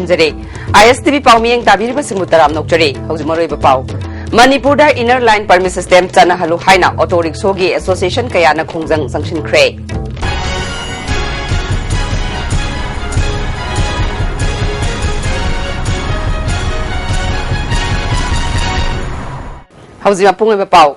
खमजरे ISTV पाव मियंग ताबिरिबा सिंगु तराम नोकजरे हौजिक मरोइबा पाव मणिपुर दा inner line permit system चना हलु हाइना ऑटो रिक्शा की एसोसिएशन कयाना खोंजंग संगशिनख्रे हौजिक पुंगइबा पाव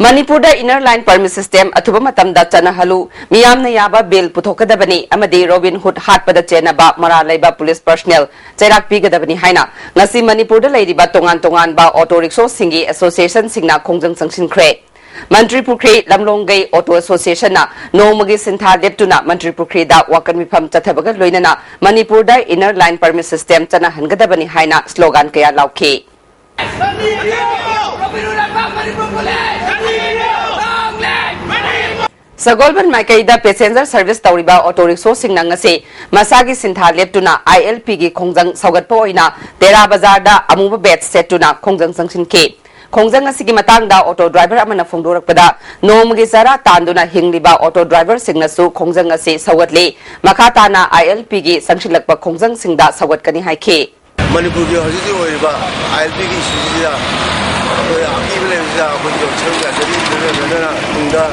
मणिपुर दा इनर लाइन परमिट सिस्टम अथुबा मतमदा चना हलु मियामना याबा बिल पुथोकदबनी अमदी रॉबिन हुड हाटपदा चेनबा मरा लेबा पुलिस पर्सनल चैराक पीगदबनी हाइना ngasi मणिपुर दा लेरिबा तोंगान तोंगान बा ऑटो रिक्शा सिंगी एसोसिएशन सिंगना खोंजंग संगशिनख्रे मंत्री पुखरी लमलोंगई ऑटो एसोसिएशन ना नोमगी सिंथा लेप्टुना मंत्री पुखरी दा वाकन मिफम चथबगा लोइनना मणिपुर दा इनर लाइन परमिट सिस्टम चना हनगदबनी हाइना स्लोगन कया लाउखे सगोलबन माइकईदा पैसेंजर सर्विस तौरीबा ऑटो रिक्शा सिंगना से मसागी सिंथा लेप्टुना ILP की खोंजंग सौगतपा ओइना तेरा बाजार दा अमुबा बैच सेटुना खोंजंग संगशिनखे खोंजंग असिगी मतांगदा ऑटो ड्राइवर अमना फोंदोरकपदा नोमगी सरा तांदुना हिंगलिबा ऑटो ड्राइवर सिंगनसु खोंजंग असे सौगतले मखाताना ILP की संगशिलकपा खोंजंग सिंगदा सौगतकनी हाइखे मणिपुर की हजिजी ओइबा ILP की सुजिदा आकीबले बिजा कोजो छंगा जरी तुंगा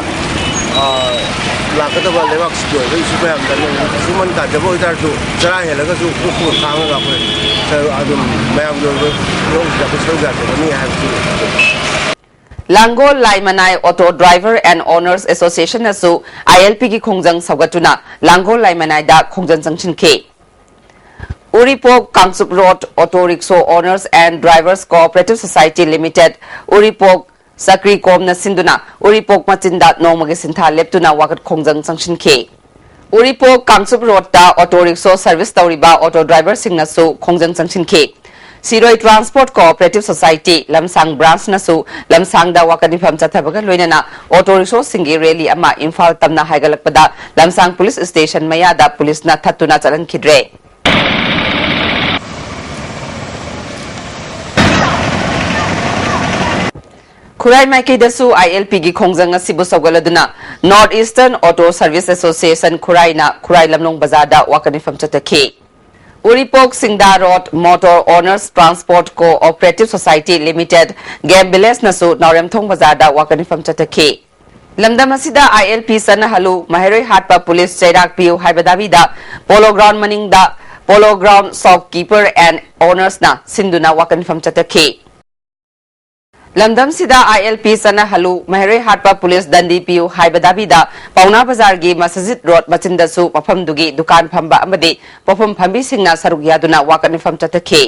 लाकदबा लेबाक सिक्योर बै सुबा हमदन सुमन का जबो इधर तो जरा हेलगा सु उखु खांगा को अदुम मयाम जो लोग जब छंगा नहीं है Langol Laimanai auto driver and owners association असु ILP की खोंजंग सौगतुना लांगोल लाइमनाई दा खोंजंग संगशिनखे Uripok Kangsup road auto rickshaw owners and drivers cooperative society limited Uripok सक्री कोमना सिंधुना उरीपोक मचिंदा नोमगे सिंथा लेप्तुना वाकत खोंजंग संगशिनखे उरीपोक कांगसुप रोड दा ऑटो रिक्शा सर्विस तौरीबा ऑटो ड्राइवर सिंगनासु खोंजंग संगशिनखे Siroi transport cooperative society Lamsang branch नसु लमसांग दा वाकत निफम चथबगा लोइनना ऑटो रिक्शा सिंगी रैली अमा इंफाल तमना हाइगलकपदा लमसांग पुलिस स्टेशन मयादा पुलिसना थत्तुना चलनखिद्रे खुराई माइकेदसु ILP की खोंजंग असिबु सौगलदुना north eastern auto service association खुराईना खुराई लमलोंग बाजारदा वाकनिफम चतखे उरीपोक सिंगदा road motor owners transport cooperative society limited game village नसु नौरेमथोंग बाजारदा वाकनिफम चतखे लमदम असिदा ILP सनहलु महरोई हाटपा पुलिस चैराक पियु हाइबदाबीदा पोलो ग्राउंड मनिंगदा polo ground shopkeeper and owners ना सिंधुना वाकनिफम चतखे लमदम सिदा ILP सना हलु महरे हाटपा पुलिस दंडी पियु हाइबदाबीदा पौना बाजार की मस्जिद रोड मचिंदसु मफमदुगी दुकान फंबा अमदे पफम फंबी सिंगना सरुक यादुना वाकनिफम चतखे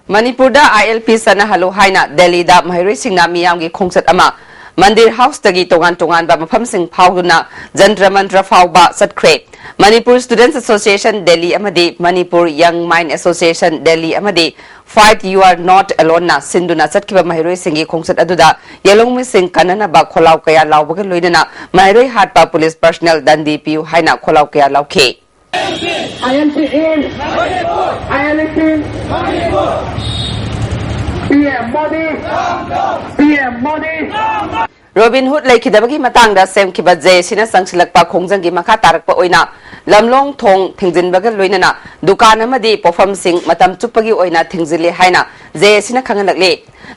मणिपुरदा ILP सना हलु हाइना दिल्लीदा महरे सिंगना मियामगी खोंसत अमा मंदिर हाउस तगी तोगान तोगान बा मफम सिंग फाउदुना जंत्र मंत्र फाउबा सतख्रे मणिपुर स्टूडेंट्स एसोसिएशन दिल्ली अमदे Manipur young mind association Delhi अमदे fight you are not alone ना सिंधुना चटकिबा महरोई सिंगी खोंसत अदुदा येलोंगमी सिंग कननबा खोलाव कया लावबगा लोइनना महरोई हाटपा पुलिस पर्सनल दंडी पियु हाइना खोलाव कया लावखे रोबिन हुड लेखिदबगी मतंगदा सेमखिबा जेसिना संगसिलकपा खोंजंगी मखा तारकपा ओइना लमलोंग थोंग थिंजिनबगा लोइनना दुकान अमदी पोफम सिंग मतम चुपगी ओइना थिंजिले हाइना जेसिना खंगलकले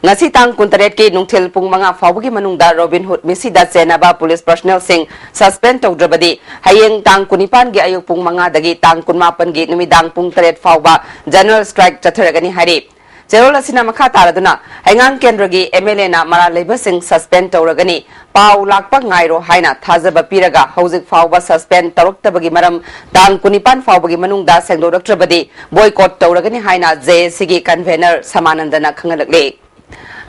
ngasi tang 19 ki nungthil pung manga fawbagi manungda Robin Hood misida chenaba police personnel sing suspend tawdrabadi hayeng tang 19 gi ayuk pung manga dagi tang 18 gi numidang pung 3 fawba general strike chatharagani hari Jerol asina makha taraduna hangang kendragi MLA na mara labor sing suspend tawragani pau lakpa ngairo haina thajaba piraga hojik fawba suspend taruktabagi maram tang 19 fawbagi manungda sengdoraktrabadi boycott tawragani haina JSC gi convener Samanandana khangalakle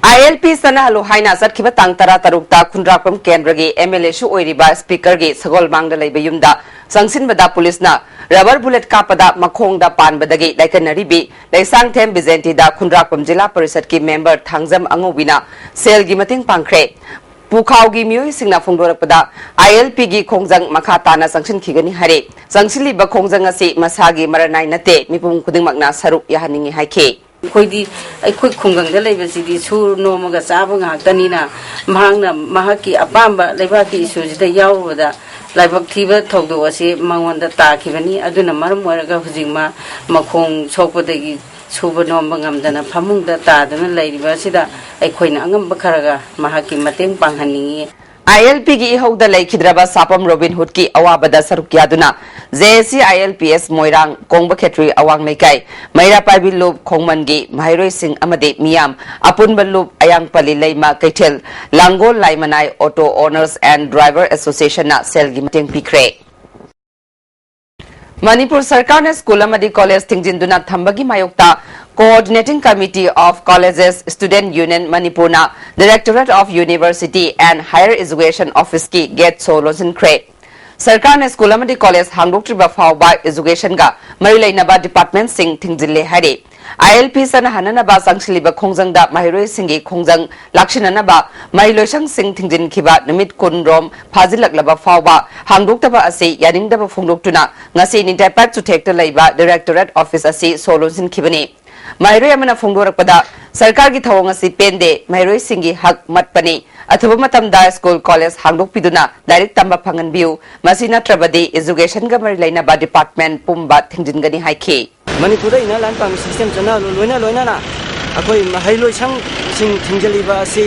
ILP sana halo haina satkiba tang tara tarukta khundrapam kendragi MLA shu oiriba speaker gi sagol mangda leiba yumda sangsinbada police na rubber bullet kapada makhongda panbadagi laikanaribi laisang them Bizenti da khundrapam jila parisad ki member thangjam angobina sel gi mating pangkhre पुखाव की मियोई सिंगना फोंदोरकपदा ILP की खोंजंग मखा ताना संगसिन खिगनी हरे संगसिलिबा खोंजंग असि मसागी मरनाय नते मिपुम खुदिंगमकना सरुक याहनिंगी हाइखे कोई अखोई खुंगंग लेबसिदी सु नोमगा चाबो गाक्तनीना महंगना महकी अपाम्बा लेबाकी इशूजिदा यावबदा लाइबक थीब थौदो असे मंगोंदा ताखिबनी अदुना मरम ओरगा हुजिंगमा मखोंग सोकपदगी सुब नोंब ngamdana phamungda tadana leiriba sida aikhoina angamba kharaga mahaki mateng panghaningi ILP gi ihauda leikidraba sapam Robin Hood ki awabada saruk yaduna JSC ILPS Moirang Kongba Khetri awang leikai Maira Paibi Lob Khongman gi Mairoi Singh amade Miyam Apunba Lob Ayang Pali Leima Kaithel Langol Laimanai Auto Owners and Driver Association na sel gi mateng pikre Manipur Sarkar ne school amadi college thingjinduna thambagi mayokta Coordinating Committee of Colleges Student Union Manipur na Directorate of University and Higher Education Office ki get solution kre Sarkar ne school amadi college hangdoktriba fawba education ga marilainaba department sing thingjille hare ILP sana hananaba sangshiliba khongjangda mahiroi singi khongjang lakshinanaba mariloisang sing thingjin khiba numit kunrom phajilaklaba fawba hangdoktaba ase yaningdaba phongdoktuna ngasi ni type chu thekta leiba Directorate Office ase solution khibani Mairoi amana phongdorakpada sarkar gi thawong asi pende mairoi singi hak matpani athuba matamda school college hangdokpiduna direct tamba phangan biu masina trabadi education ga mari laina ba department pumba thingjingani haikhi Manipur ina lan pam system chana loina na akoi mahailoi sang sing thingjaliba asi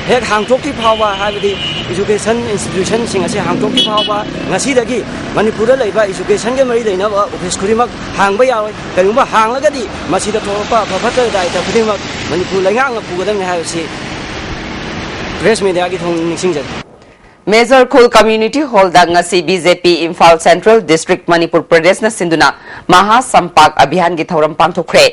hek hangthokti phawa habidi education institution sing asi hangthokti phawa ngasi dagi Manipur laiba education ge mari leina ba office kurimak hangba yawi kalumba hanglagadi masida thopa phapata dai ta khudingmak Manipur lainga pugadam ha si press media gi thong ningsingjak Major Khul Community Hall da ngasi BJP Imphal Central District Manipur Pradesh na sinduna Maha Sampak Abhiyan gi thoram pangthokre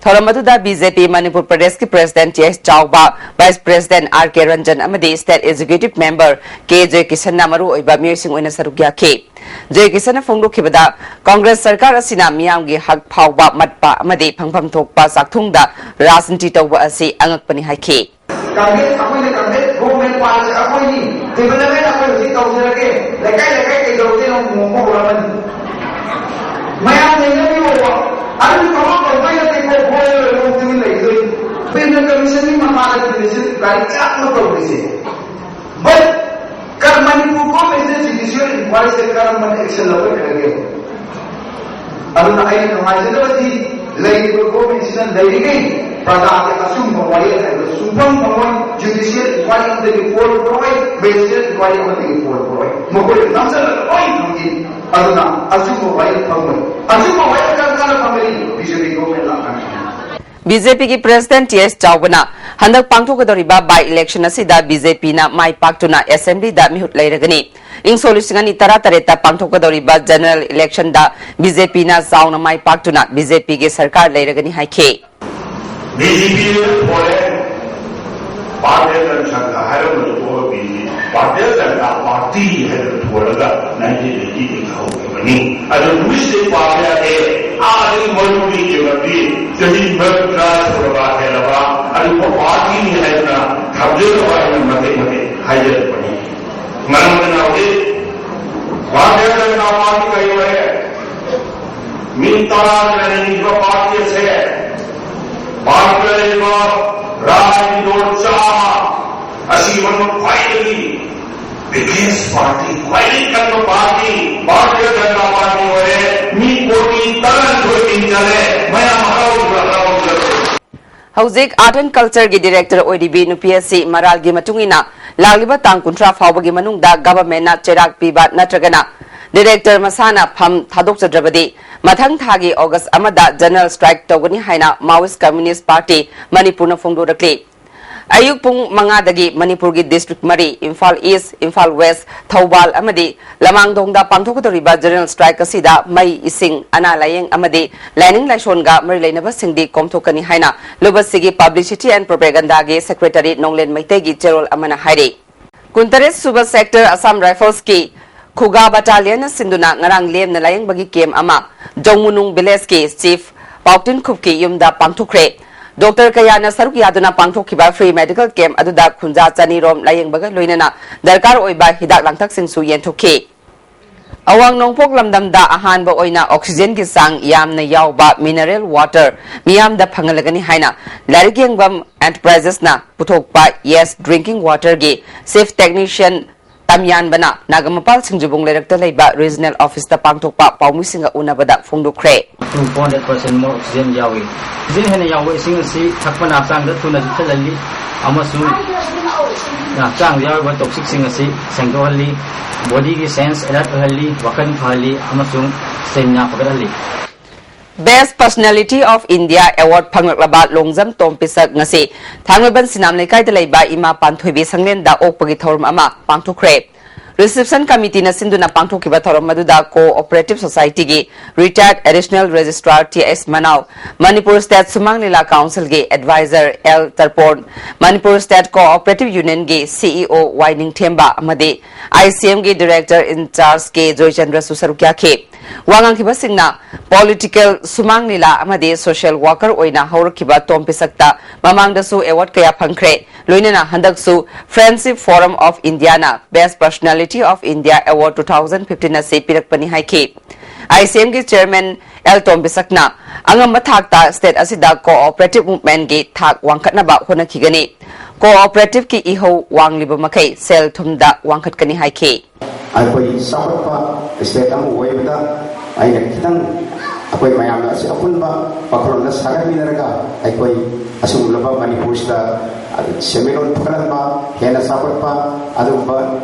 thoram aduda BJP Manipur Pradesh ki President T.S. Chauba Vice President R.K. Ranjan amadi State Executive Member K.J. Kishan namaru oiba miyosing oina sarukya ke J. Kishan phongdokhibada Congress Sarkar asina miyam gi hak phawba matpa amadi phangpham thokpa sakthungda rajniti tawba asi angakpani haikhe Congress appointed government party appointee development appointee tawjirage lekai ke jawte no mo horaman mayam nengani ho ari kama kawai te ko boyo lo tin lai zoi penal commission ni mamala decision gari chak no tawise but karmani ko message judicial inquiry se karman action lawe kage aruna ai no majidawati lai ko commission dai gai pada ke asum mawai Sumpang Mawai Judicial Inquiry on the report provide, Magistrate Inquiry on the report provide. Mukul namsa oi mungkin aduna asum mawai phamai. Asum mawai kan phamai BJP government lakan. BJP ki President T.S. Chauba handak pangthokadoriba by election asida BJP na mai paktuna assembly da mihut leiragani ing solusingani tarata pangthokadoriba general election da BJP na zauna mai paktuna BJP ge sarkar leiragani haikhe BJP pore Bharatiya Janata Sangha hairabadu ko BJP Bharatiya Janata Party hairabadu tholaga 1980 ki khawgani adu muiste party ade ari moludi jogati jahi matra tholaga helaba adu party ni hairna thabjora mate hayer pani manamana ode Bharatiya Janata Party kai hai mintara nani ko party se Bharatiya Rajnitsa Asivan Kwaili biggest party Kwaili Kanto party Bharatiya Janata Party wale mi koti taran dhoin jale maya mahau Hauzik Art and Culture gi Director ODB NUPSC Maral gi matungina lagliba tang kuntra fawbagi manungda government na cherak piba natragana Director Masana Pham Thadok Chadrabadi Mathang Thagi August Amada General Strike Togani Haina Maoist Communist Party Manipur na phongdorakli Ayuk pung mangadagi Manipur gi District Mari Imphal East Imphal West Thawbal amadi Lamangdongda pangthokadoriba General Strike asida mai ising ana layeng amadi lining laishonga marilainaba singdi komthokani haina lobasigi Publicity and Propaganda gi Secretary Nonglen Maitei gi Cherol amana haire Kuntares Suba Sector Assam Rifles ki Khuga Battalion na sinduna ngarang lem na layang bagi kem ama Jongmunung Village ki Chief Pautin Khupki yumda pangthokre Dr. Kayana Saruk Yaduna pangthokhiba free medical camp aduda khunja chani rom layeng baga loinana darkar oiba hidak langthak singsu yenthokhi Awang nongpok lamdamda ahanba oina oxygen ki sang yamna yawba mineral water miyamda phangalagani haina Larigengbam Enterprises na puthokpa yes drinking water gi safe technician Tamyanbana Nagamapal Singjubong Lerakta Leba Regional Office ta Pangthokpa Paumuisinga Unabada Phongdokre 200% more oxygen yawi oxygen hena yawi sing si thakpa na chang da thuna thalali amasu na chang yawi ba toxic sing si sengdohali body ki sense alert hali wakan phali amasu stamina pagarali Best Personality of India Award Phanglaba Longjam Tompisak ngasi Thangweban Sinam Lekai da Leiba Ima Panthoibi Sanglen da Okpagi Thorum ama Pangthokre Reception Committee na Sinduna Pangthokiba Thorum Maduda Cooperative Society gi Retired Additional Registrar T.S. Manau Manipur State Sumang Lila Council gi Advisor L. Tarpon Manipur State Cooperative Union gi CEO Waining Themba amadi ICM gi Director in Charge ke Joychandra Susarukya ke Wangang kiba singna political sumang nila amadi social worker oina haurkiba tompisakta mamangdasu award kaya phangkhre loinena handaksu Friendship Forum of India na Best Personality of India Award 2015 na se pirakpani haiki ICM gi Chairman L Tombisakna angamba thakta state asida cooperative movement gi thak wangkhatnaba honakigani cooperative ki iho wangliba makai sel thumda wangkhatkani haiki Akoi sahabat state amu wayda ayat kita akoi mayam nasi apun ba pakolon nas sagar mineraga akoi asum laba Manipur sta seminon pakaran ba hena sahabat ba adum ba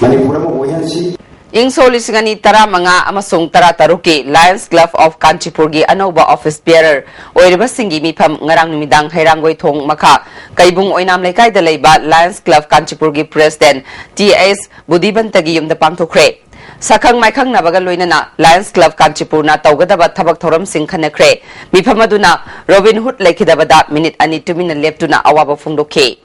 Manipur amu wayansi Ingsoli singani tara manga amasung tara taruki Lions Club of Kanchipur gi anoba office bearer oiriba singi mifam ngarang numidang hairangoi thong makha kaibung oinam lekai da leiba Lions Club Kanchipur gi president TS Budibantagi yumda pangthokre Sakhang Maikhang Nabaga Loinana Lions Club Kanchipur na Taugadaba Tabak Thoram Singh Khanakre Mifamaduna Robin Hood Lekidabada minute ani 2 minute leptuna awaba phungdokhe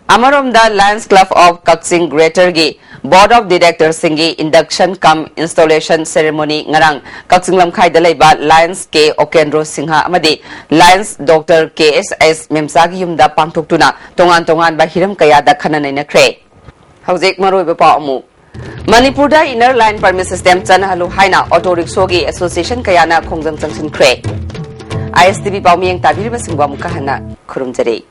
Amarom the Lions Club of Kaksing Greater gi Board of Directors singi induction cum installation ceremony ngarang Kaksing Lamkhai da leiba Lions K Okendro Singha amadi Lions Dr KSS Memsagi yumda pangthoktuna tongan ba hiram kaya da khananai nakre Haujek maroi ba pa amu Manipur da inner line permit system chanhalu haina auto rickshaw gi association kaya na khongjang changsin kre ISTV pawmieng tabiriba singwa mukahana khurumjare